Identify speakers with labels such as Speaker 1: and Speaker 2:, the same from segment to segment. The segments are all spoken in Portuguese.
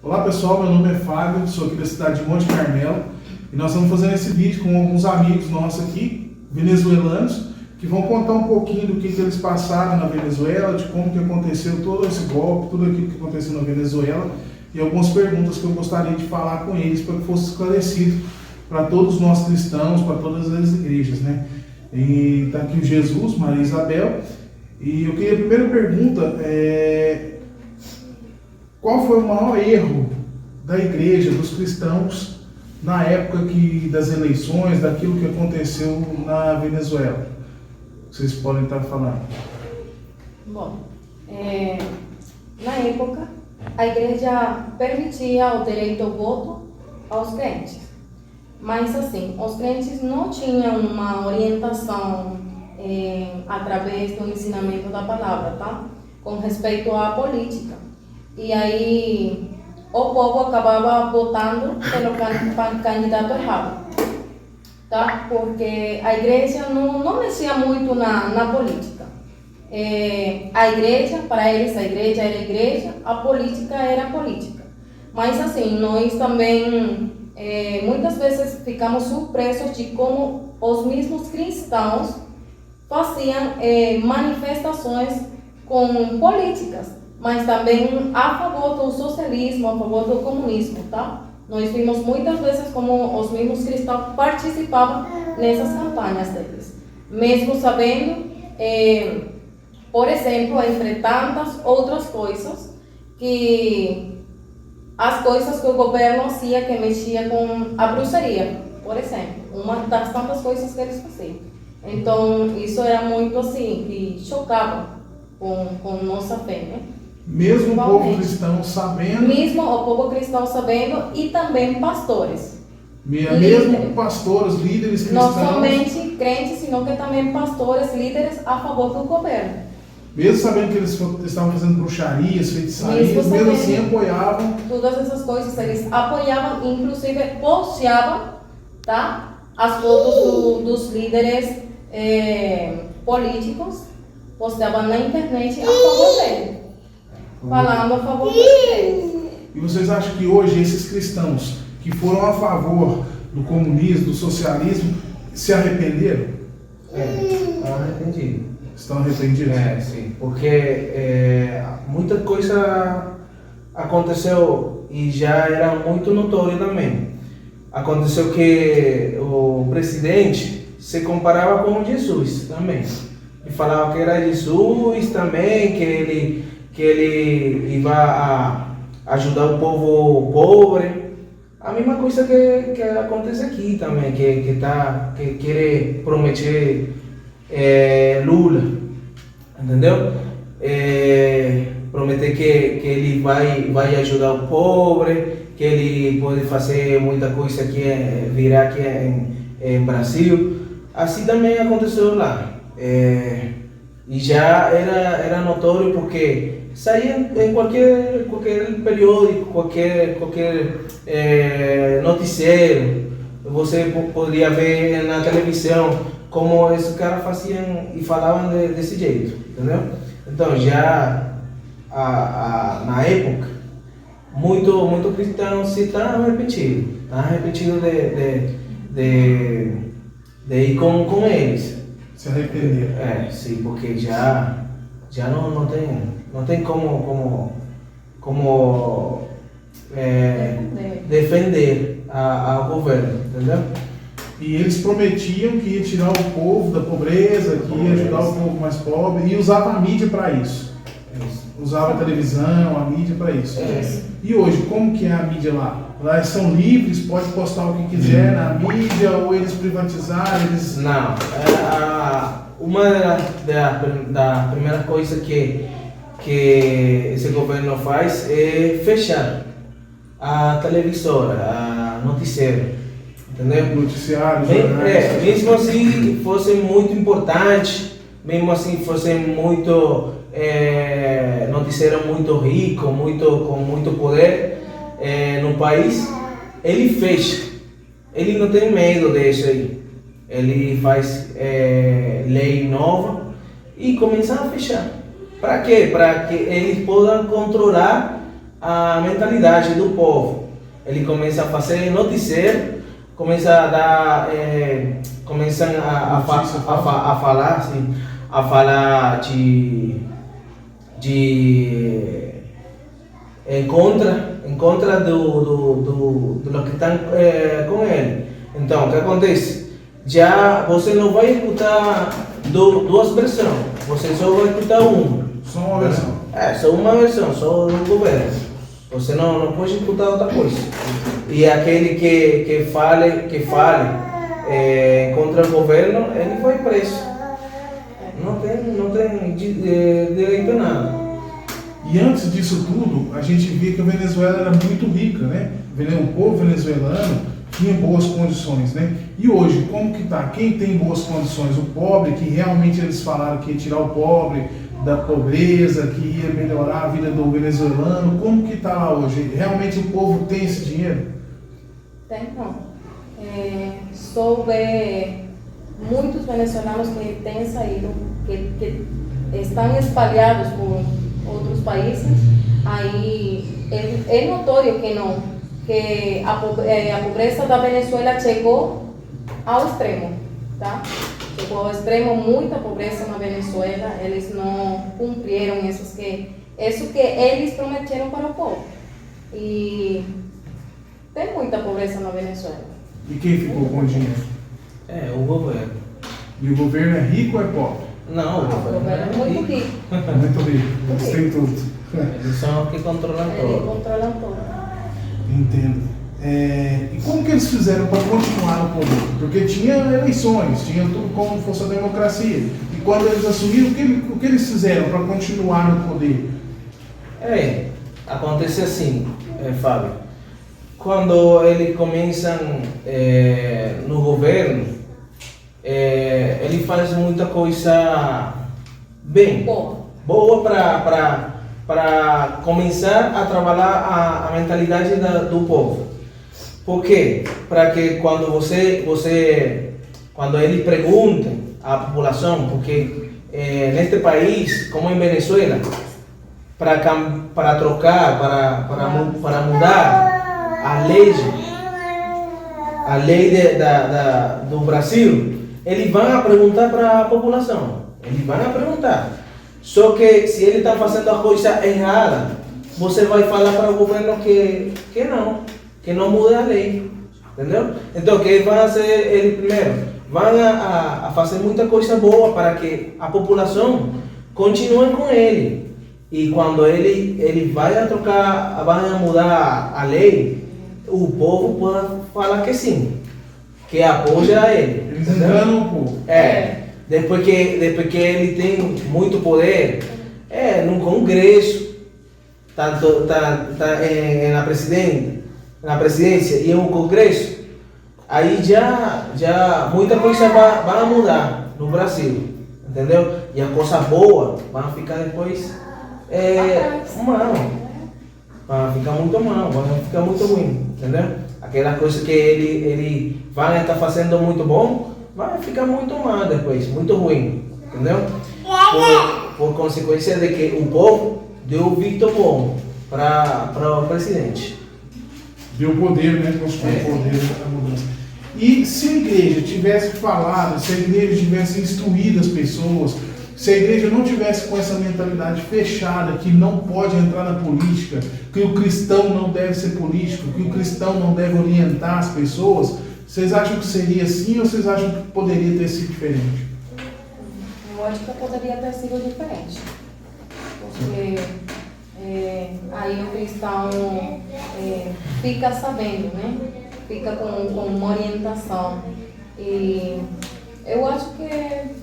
Speaker 1: Olá pessoal, meu nome é Fábio, sou aqui da cidade de Monte Carmelo e nós estamos fazendo esse vídeo com alguns amigos nossos aqui, venezuelanos, que vão contar um pouquinho do que eles passaram na Venezuela, de como que aconteceu todo esse golpe, tudo aquilo que aconteceu na Venezuela e algumas perguntas que eu gostaria de falar com eles para que fosse esclarecido para todos nós cristãos, para todas as igrejas, né? E está aqui o Jesus, Maria Isabel, e eu queria a primeira pergunta qual foi o maior erro da igreja, dos cristãos, na época das eleições, daquilo que aconteceu na Venezuela? Vocês podem estar falando.
Speaker 2: Bom, na época, a igreja permitia o direito ao voto aos crentes. Mas, assim, os crentes não tinham uma orientação através do ensinamento da palavra, tá? Com respeito à política. E aí, o povo acabava votando pelo candidato errado, tá? Porque a igreja não mexia muito na política. A igreja, para eles, a igreja era a igreja, a política era a política. Mas, assim, nós também, muitas vezes, ficamos surpresos de como os mesmos cristãos faziam manifestações com políticas, mas também a favor do socialismo, a favor do comunismo, tá? Nós vimos muitas vezes como os mesmos cristãos participavam nessas campanhas deles, mesmo sabendo, por exemplo, entre tantas outras coisas, que as coisas que o governo fazia que mexia com a bruxaria, por exemplo, uma das tantas coisas que eles faziam. Então, isso era muito assim, que chocava com nossa fé, né?
Speaker 1: Mesmo o povo cristão sabendo...
Speaker 2: Mesmo o povo cristão sabendo e também pastores.
Speaker 1: Mesmo pastores, líderes cristãos...
Speaker 2: Não somente crentes, sino que também pastores, líderes a favor do governo.
Speaker 1: Mesmo sabendo que eles estavam fazendo bruxarias, feitiçarias, mesmo assim apoiavam...
Speaker 2: Todas essas coisas, eles apoiavam, inclusive posteavam, tá? As fotos dos líderes políticos, posteavam na internet a favor dele. Falando a favor deles.
Speaker 1: E vocês acham que hoje esses cristãos que foram a favor do comunismo, do socialismo, se arrependeram?
Speaker 3: Estão arrependidos.
Speaker 1: Estão arrependidos?
Speaker 3: Sim, porque muita coisa aconteceu e já era muito notório também. Aconteceu que o presidente se comparava com Jesus também. E falava que era Jesus também, que ele ia a ajudar o povo pobre. A mesma coisa que acontece aqui também, que quer prometer Lula, entendeu? Prometer que ele vai ajudar o pobre, que ele pode fazer muita coisa aqui, virar aqui em Brasil. Assim também aconteceu lá. E já era notório porque saía em qualquer periódico, qualquer noticiário, você poderia ver na televisão como esses caras faziam e falavam desse jeito, entendeu? Então já na época, muito cristão se está arrependido de ir com eles.
Speaker 1: Se arrepender.
Speaker 3: Sim, porque já não tem como defender ao governo, entendeu?
Speaker 1: E eles prometiam que ia tirar o povo da pobreza, que ia ajudar o povo mais pobre, e usava a mídia para isso. Usava a televisão, a mídia para isso. E hoje, como que é a mídia lá? Lá eles são livres, pode postar o que quiser na mídia, ou eles privatizaram, eles...
Speaker 3: Não, uma da primeira coisa que esse governo faz é fechar a televisora, a noticiário, entendeu?
Speaker 1: Noticiário, jornais...
Speaker 3: mesmo assim fosse muito importante, mesmo assim fosse muito noticiário muito rico, com muito poder no país, ele fecha. Ele não tem medo disso aí. Ele faz lei nova e começa a fechar. Para quê? Para que eles possam controlar a mentalidade do povo. Ele começa a fazer noticiário, começa a dar, começam a falar assim, a falar de em contra do que estão com ele. Então, o que acontece? Já você não vai escutar duas versões, você só vai escutar uma.
Speaker 1: Só uma versão.
Speaker 3: Só uma versão, só do governo. Você não pode escutar outra coisa. E aquele que fale contra o governo, ele vai preso. Não tem direito a nada.
Speaker 1: E antes disso tudo, a gente via que a Venezuela era muito rica, né? O povo venezuelano tinha boas condições, né? E hoje, como que tá? Quem tem boas condições? O pobre, que realmente eles falaram que ia tirar o pobre da pobreza, que ia melhorar a vida do venezuelano. Como que tá lá hoje? Realmente o povo tem esse dinheiro?
Speaker 2: Tem não. Soube muitos venezuelanos que têm saído, que estão espalhados por outros países. Aí é notório que a pobreza da Venezuela chegou ao extremo, tá? Chegou ao extremo, muita pobreza na Venezuela. Eles não cumpriram isso que eles prometeram para o povo. E tem muita pobreza na Venezuela.
Speaker 1: E quem ficou com o dinheiro?
Speaker 3: O governo.
Speaker 1: E o governo é rico ou é pobre?
Speaker 3: Não,
Speaker 2: O governo é muito rico.
Speaker 1: Muito rico. Eles têm tudo.
Speaker 3: Eles são os que controlam
Speaker 2: Eles
Speaker 3: tudo.
Speaker 2: controlam tudo.
Speaker 1: Entendo. E como que eles fizeram para continuar no poder? Porque tinha eleições, tinha tudo como fosse a democracia. E quando eles assumiram, o que eles fizeram para continuar no poder?
Speaker 3: Acontece assim, Fábio. Quando eles começam no governo, ele faz muita coisa bem, boa para começar a trabalhar a mentalidade do povo. Por quê? Para que quando quando eles perguntem à população, porque neste país, como em Venezuela, para trocar, para mudar a lei do Brasil, eles vão perguntar para a população. Eles vão perguntar. Só que se ele está fazendo a coisa errada, você vai falar para o governo que não muda a lei. Entendeu? Então, o que eles vão fazer? Eles primeiro vão a fazer muita coisa boa para que a população continue com ele. E quando ele vai a trocar, vai a mudar a lei, o povo pode falar que sim, que apoia ele.
Speaker 1: Eles enganam o povo.
Speaker 3: Depois que ele tem muito poder, no Congresso, tanto na presidência e no Congresso, aí já muita coisa vai mudar no Brasil, entendeu? E a coisa boa vai ficar depois mal, vai ficar muito mal, vai ficar muito ruim, entendeu? Aquelas coisas que ele vai estar fazendo muito bom, vai ficar muito mal depois, muito ruim, entendeu? Por consequência de que o povo deu o visto bom para o presidente.
Speaker 1: Deu poder, né? Mostrou poder para mudança. E se a igreja tivesse falado, se a igreja tivesse instruído as pessoas, se a igreja não tivesse com essa mentalidade fechada, que não pode entrar na política, que o cristão não deve ser político, que o cristão não deve orientar as pessoas, vocês acham que seria assim ou vocês acham que poderia ter sido diferente?
Speaker 2: Eu acho que poderia ter sido diferente. Porque aí o cristão fica sabendo, né? Fica com uma orientação. E eu acho que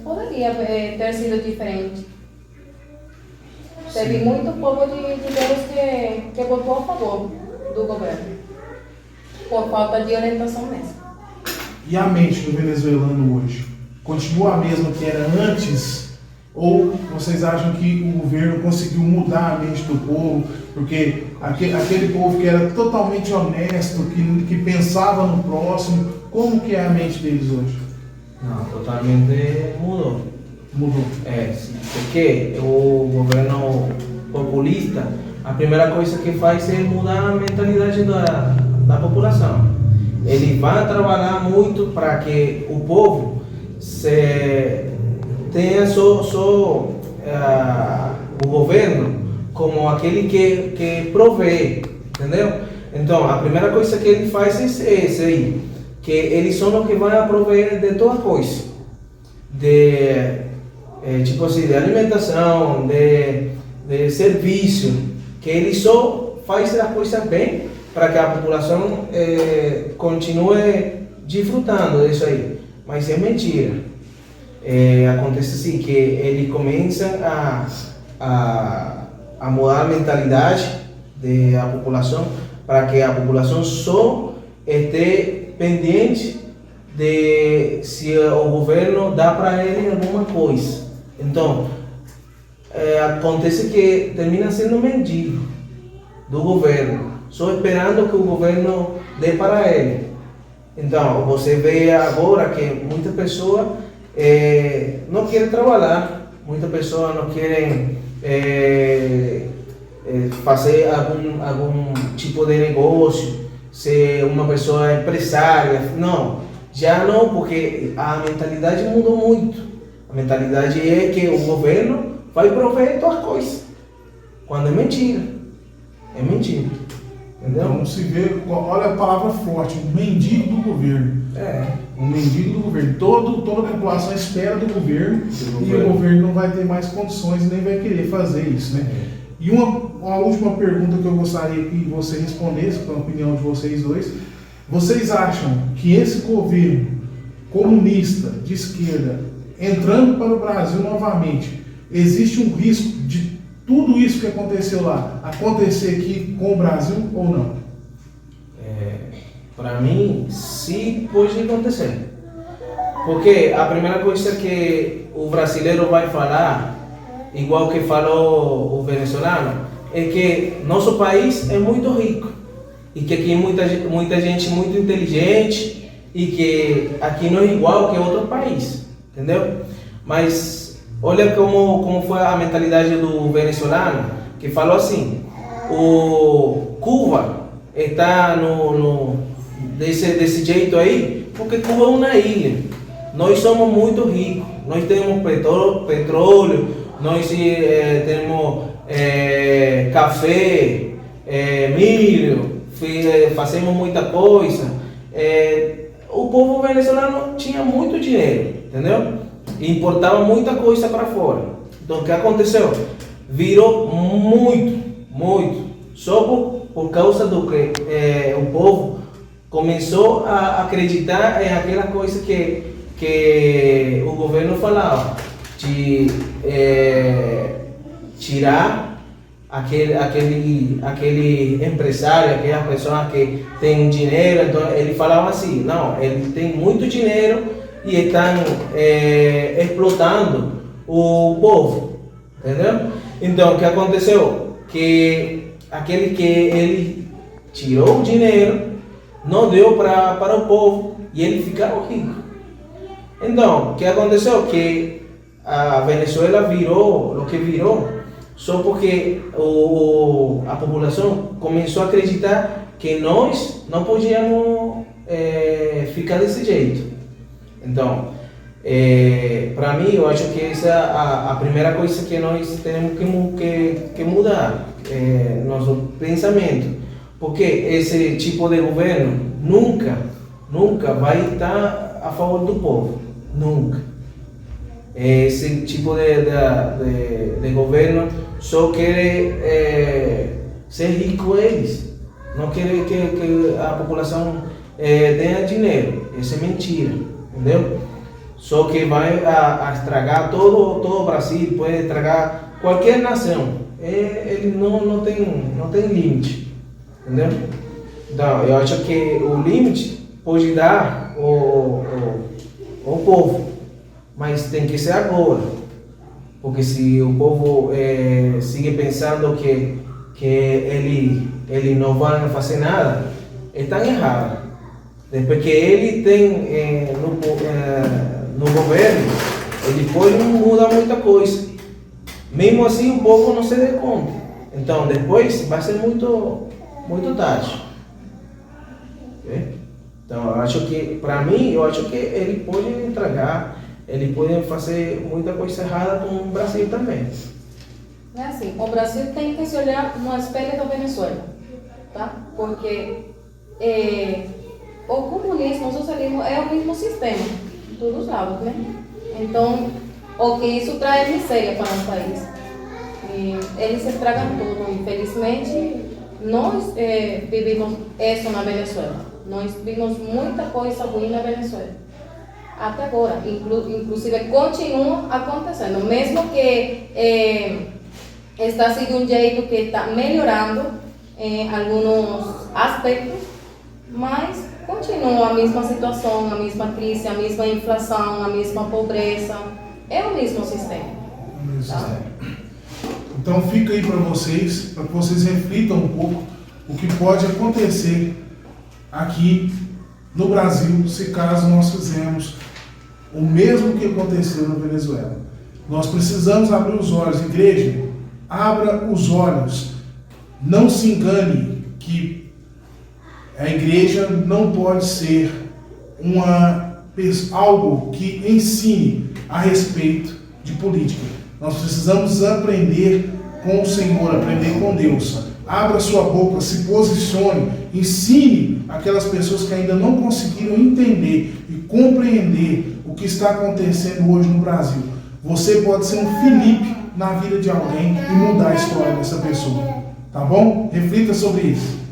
Speaker 2: poderia ter sido diferente. Teve muito povo de Deus que votou a favor do governo, por falta de orientação mesmo.
Speaker 1: E a mente do venezuelano hoje? Continua a mesma que era antes? Ou vocês acham que o governo conseguiu mudar a mente do povo? Porque aquele povo que era totalmente honesto, que pensava no próximo, como que é a mente deles hoje?
Speaker 3: Não, totalmente mudou.
Speaker 1: Mudou.
Speaker 3: Porque o governo populista a primeira coisa que faz é mudar a mentalidade da população. Ele vai trabalhar muito para que o povo tenha só o governo como aquele que provê, entendeu? Então, a primeira coisa que ele faz é esse aí, que eles são os que vão prover de toda coisa, tipo assim, de alimentação, de serviço, que ele só faz as coisas bem para que a população continue desfrutando disso aí. Mas é mentira. Acontece assim, que ele começa a mudar a mentalidade da população para que a população só esteja pendente de se o governo dá para ele alguma coisa. Então, acontece que termina sendo mendigo do governo, só esperando que o governo dê para ele. Então, você vê agora que muita pessoa não quer trabalhar, muita pessoa não querem fazer algum tipo de negócio, ser uma pessoa empresária. Não, já não, porque a mentalidade mudou muito. A mentalidade é que o governo vai prover todas as coisas, quando é mentira. É mentira. Entendeu?
Speaker 1: Então se vê, olha a palavra forte, o mendigo do governo. O mendigo do governo. Toda a população espera do governo e o governo não vai ter mais condições nem vai querer fazer isso, né? E uma última pergunta que eu gostaria que você respondesse, com a opinião de vocês dois. Vocês acham que esse governo comunista de esquerda entrando para o Brasil novamente, existe um risco de tudo isso que aconteceu lá acontecer aqui com o Brasil ou não?
Speaker 3: Para mim, sim, pode acontecer. Porque a primeira coisa que o brasileiro vai falar, igual que falou o venezuelano, é que nosso país é muito rico e que aqui muita gente muito inteligente e que aqui não é igual que outro país, entendeu? Mas olha como foi a mentalidade do venezuelano, que falou assim: o Cuba está desse jeito aí porque Cuba é uma ilha. Nós somos muito ricos, nós temos petróleo, nós temos café, milho, fazemos muita coisa. O povo venezuelano tinha muito dinheiro, entendeu? E importava muita coisa para fora. Então o que aconteceu? Virou muito, só por causa do que o povo começou a acreditar em aquela coisa que o governo falava, de tirar aquele empresário, aquela pessoa que tem dinheiro. Então ele falava assim: não, ele tem muito dinheiro e estão explotando o povo, entendeu? Então o que aconteceu? Que aquele que ele tirou o dinheiro não deu para o povo e ele ficou rico. Então o que aconteceu? Que a Venezuela virou o que virou só porque a população começou a acreditar que nós não podíamos ficar desse jeito. Então, para mim, eu acho que essa é a primeira coisa que nós temos que mudar, nosso pensamento, porque esse tipo de governo nunca vai estar a favor do povo, nunca. Esse tipo de governo só quer ser rico eles, não quer que a população tenha dinheiro. Isso é mentira, entendeu? Só que vai a estragar todo o Brasil, pode estragar qualquer nação. Ele não tem limite, entendeu? Então eu acho que o limite pode dar o povo, mas tem que ser agora, porque se o povo sigue pensando que ele não vai fazer nada, está errado. Depois que ele tem no governo, ele pode mudar muita coisa. Mesmo assim o povo não se dá conta. Então, depois vai ser muito tarde. Ok? Então, eu acho que, para mim, eu acho que ele pode entregar, ele pode fazer muita coisa errada com o Brasil também.
Speaker 2: É assim, o Brasil tem que se olhar no espelho da Venezuela, tá? Porque o comunismo, o socialismo é o mesmo sistema, de todos os lados, né? Então, o que isso traz miséria para o país. E eles estragam tudo. Infelizmente, nós vivimos isso na Venezuela. Nós vimos muita coisa ruim na Venezuela. Até agora, inclusive continua acontecendo, mesmo que está assim de um jeito que está melhorando em alguns aspectos, mas continua a mesma situação, a mesma crise, a mesma inflação, a mesma pobreza. É o mesmo sistema. Tá?
Speaker 1: Então fica aí para que vocês reflitam um pouco o que pode acontecer aqui no Brasil, se caso nós fizermos o mesmo que aconteceu na Venezuela. Nós precisamos abrir os olhos. Igreja, abra os olhos. Não se engane que a igreja não pode ser algo que ensine a respeito de política. Nós precisamos aprender com o Senhor, aprender com Deus. Abra sua boca, se posicione, ensine aquelas pessoas que ainda não conseguiram entender e compreender o que está acontecendo hoje no Brasil. Você pode ser um Felipe na vida de alguém e mudar a história dessa pessoa. Tá bom? Reflita sobre isso.